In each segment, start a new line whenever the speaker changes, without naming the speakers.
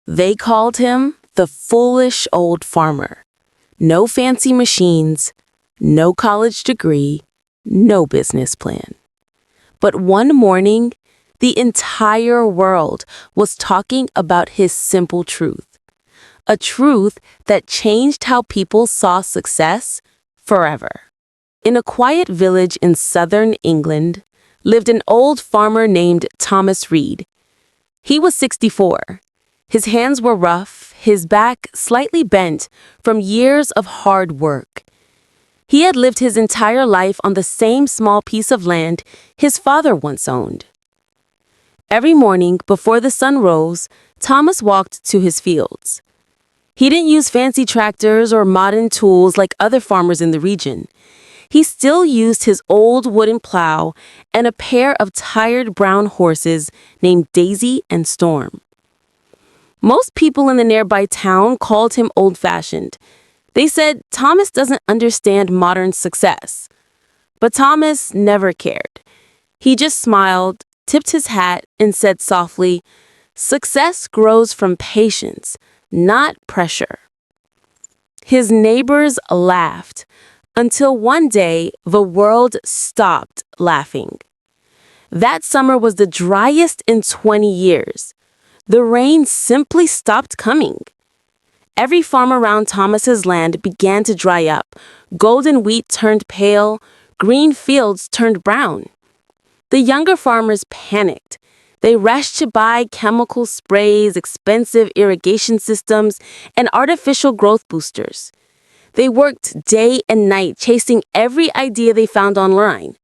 They called him the foolish old farmer. No fancy machines, no college degree, no business plan. But one morning, the entire world was talking about his simple truth. A truth that changed how people saw success forever. In a quiet village in southern England lived an old farmer named Thomas Reed. He was 64. His hands were rough, his back slightly bent from years of hard work. He had lived his entire life on the same small piece of land his father once owned. Every morning before the sun rose, Thomas walked to his fields. He didn't use fancy tractors or modern tools like other farmers in the region. He still used his old wooden plow and a pair of tired brown horses named Daisy and Storm. Most people in the nearby town called him old-fashioned. They said Thomas doesn't understand modern success. But Thomas never cared. He just smiled, tipped his hat, and said softly, "Success grows from patience, not pressure." His neighbors laughed until one day the world stopped laughing. That summer was the driest in 20 years. The rain simply stopped coming. Every farm around Thomas's land began to dry up. Golden wheat turned pale, green fields turned brown. The younger farmers panicked. They rushed to buy chemical sprays, expensive irrigation systems, and artificial growth boosters. They worked day and night chasing every idea they found online.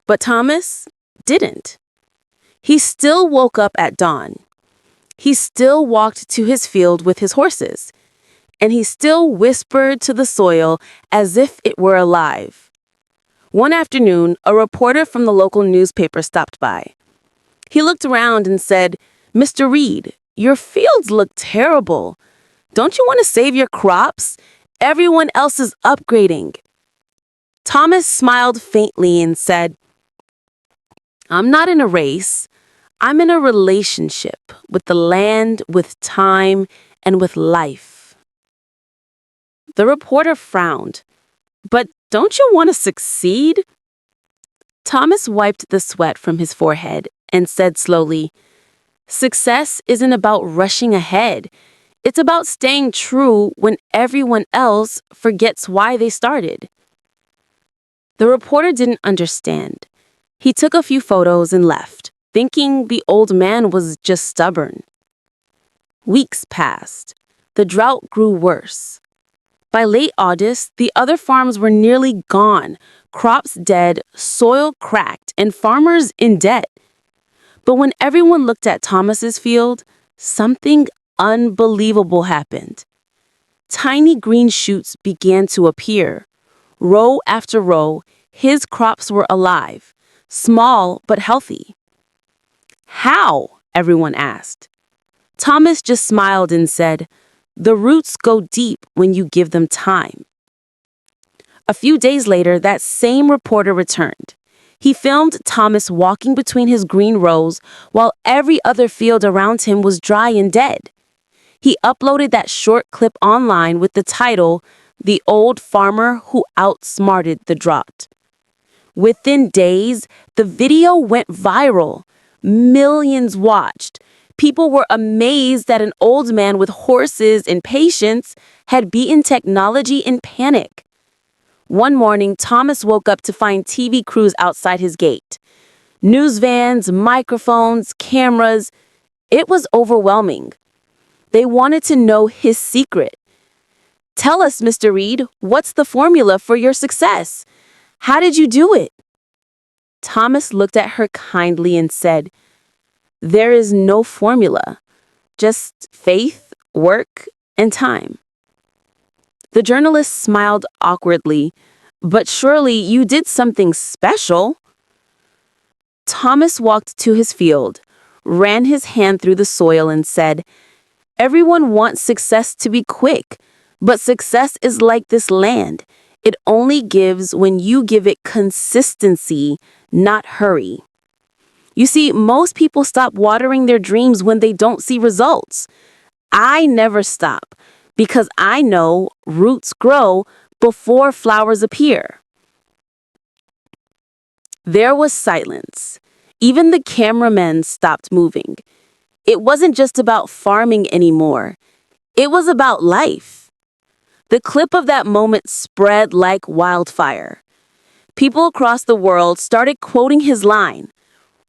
But Thomas didn't. He still woke up at dawn. He still walked to his field with his horses. And he still whispered to the soil as if it were alive. One afternoon, a reporter from the local newspaper stopped by. He looked around and said, "Mr. Reed, your fields look terrible. Don't you want to save your crops? Everyone else is upgrading." Thomas smiled faintly and said, "I'm not in a race. I'm in a relationship with the land, with time, and with life." The reporter frowned. "But don't you want to succeed?" Thomas wiped the sweat from his forehead and said slowly, "Success isn't about rushing ahead. It's about staying true when everyone else forgets why they started." The reporter didn't understand. He took a few photos and left, thinking the old man was just stubborn. Weeks passed. The drought grew worse. By late August, the other farms were nearly gone, crops dead, soil cracked, and farmers in debt. But when everyone looked at Thomas's field, something unbelievable happened. Tiny green shoots began to appear. Row after row, his crops were alive, small but healthy. "How?" everyone asked. Thomas just smiled and said, "The roots go deep when you give them time." A few days later, that same reporter returned. He filmed Thomas walking between his green rows while every other field around him was dry and dead. He uploaded that short clip online with the title, "The Old Farmer Who Outsmarted the Drought." Within days, the video went viral. Millions watched. People were amazed that an old man with horses and patience had beaten technology in panic. One morning, Thomas woke up to find TV crews outside his gate. News vans, microphones, cameras. It was overwhelming. They wanted to know his secret. "Tell us, Mr. Reed, what's the formula for your success? How did you do it?" Thomas looked at her kindly and said, "There is no formula, just faith, work, and time." The journalist smiled awkwardly. "But surely you did something special." Thomas walked to his field, ran his hand through the soil and said, "Everyone wants success to be quick, but success is like this land. It only gives when you give it consistency, not hurry." You see, most people stop watering their dreams when they don't see results. I never stop because I know roots grow before flowers appear. There was silence. Even the cameramen stopped moving. It wasn't just about farming anymore. It was about life. The clip of that moment spread like wildfire. People across the world started quoting his line,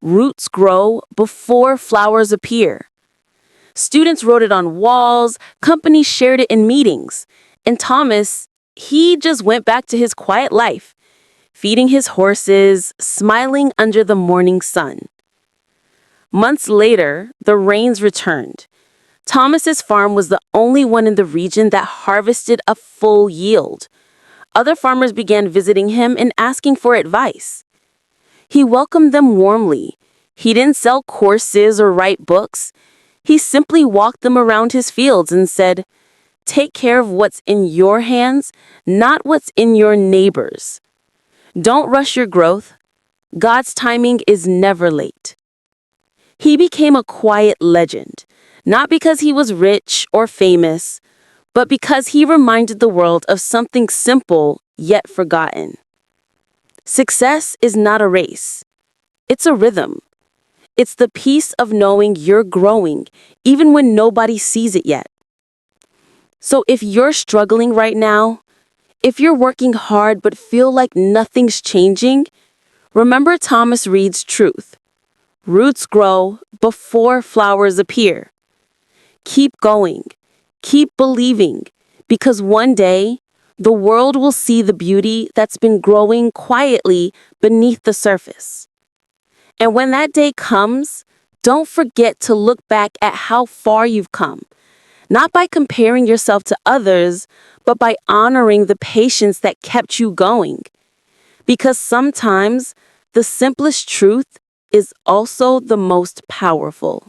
"Roots grow before flowers appear." Students wrote it on walls, companies shared it in meetings, and Thomas, he just went back to his quiet life, feeding his horses, smiling under the morning sun. Months later, the rains returned. Thomas's farm was the only one in the region that harvested a full yield. Other farmers began visiting him and asking for advice. He welcomed them warmly. He didn't sell courses or write books. He simply walked them around his fields and said, "Take care of what's in your hands, not what's in your neighbor's. Don't rush your growth. God's timing is never late." He became a quiet legend, not because he was rich or famous, but because he reminded the world of something simple yet forgotten. Success is not a race. It's a rhythm. It's the peace of knowing you're growing, even when nobody sees it yet. So if you're struggling right now, if you're working hard but feel like nothing's changing, remember Thomas Reed's truth. Roots grow before flowers appear. Keep going. Keep believing, because one day, the world will see the beauty that's been growing quietly beneath the surface. And when that day comes, don't forget to look back at how far you've come, not by comparing yourself to others, but by honoring the patience that kept you going. Because sometimes the simplest truth is also the most powerful.